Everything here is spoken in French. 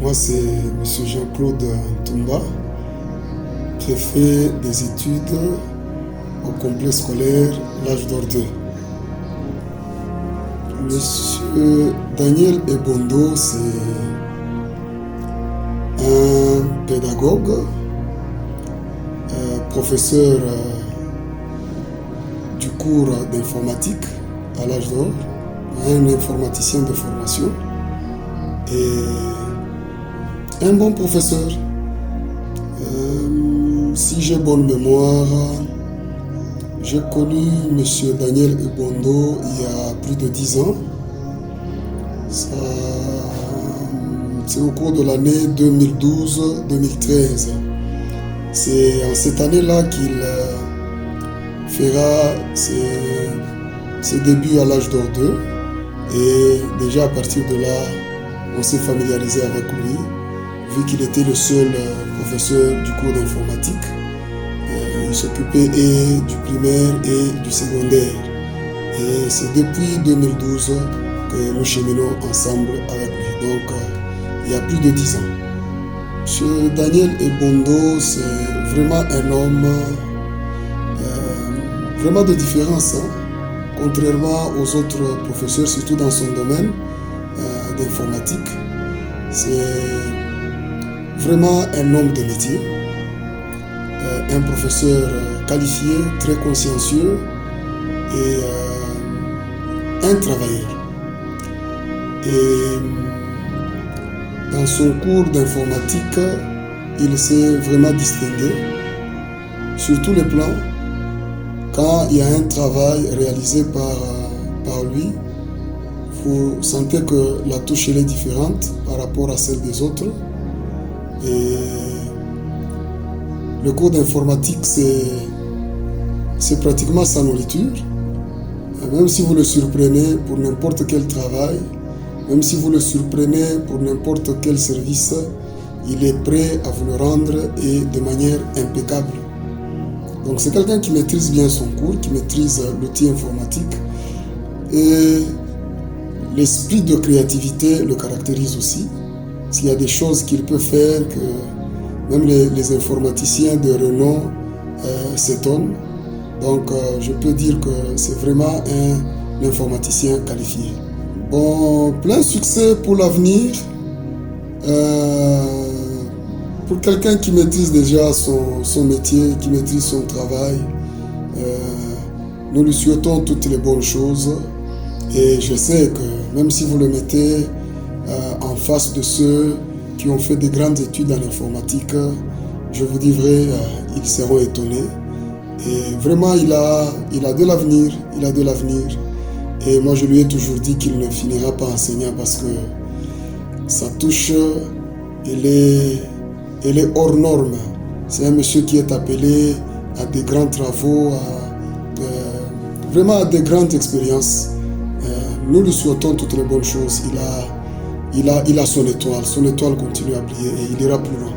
Moi, c'est M. Jean-Claude Ntumba, préfet des études au complexe scolaire L'Âge d'Or 2. M. Daniel Ebondo, c'est un pédagogue, professeur du cours d'informatique à L'Âge d'Or, un informaticien de formation et un bon professeur. Si j'ai bonne mémoire, j'ai connu M. Daniel Ebondo il y a plus de 10 ans. C'est au cours de l'année 2012-2013. C'est en cette année-là qu'il fera ses débuts à L'Âge d'Or 2. Et déjà à partir de là, on s'est familiarisé avec lui, vu qu'il était le seul professeur du cours d'informatique. Il s'occupait et du primaire et du secondaire. Et c'est depuis 2012 que nous cheminons ensemble avec lui. Donc, il y a plus de 10 ans. M. Daniel Ebondo, c'est vraiment un homme vraiment de différence. Contrairement aux autres professeurs, surtout dans son domaine d'informatique. C'est vraiment un homme de métier. Un professeur qualifié, très consciencieux et un travailleur. Et dans son cours d'informatique, il s'est vraiment distingué sur tous les plans. Quand il y a un travail réalisé par lui, vous sentez que la touche elle est différente par rapport à celle des autres. Et le cours d'informatique, c'est pratiquement sa nourriture. Et même si vous le surprenez pour n'importe quel travail, même si vous le surprenez pour n'importe quel service, il est prêt à vous le rendre et de manière impeccable. Donc c'est quelqu'un qui maîtrise bien son cours, qui maîtrise l'outil informatique. Et l'esprit de créativité le caractérise aussi. S'il y a des choses qu'il peut faire que même les informaticiens de renom s'étonnent. Donc je peux dire que c'est vraiment un informaticien qualifié. Bon, plein succès pour l'avenir. Pour quelqu'un qui maîtrise déjà son métier, qui maîtrise son travail, nous lui souhaitons toutes les bonnes choses. Et je sais que même si vous le mettez en face de ceux qui ont fait des grandes études en informatique, je vous dis vrai, ils seront étonnés. Et vraiment, il a de l'avenir, il a de l'avenir. Et moi, je lui ai toujours dit qu'il ne finira pas enseignant parce que sa touche, elle est hors norme. C'est un monsieur qui est appelé à des grands travaux, vraiment à des grandes expériences. Nous lui souhaitons toutes les bonnes choses. Il a son étoile continue à briller et il ira plus loin.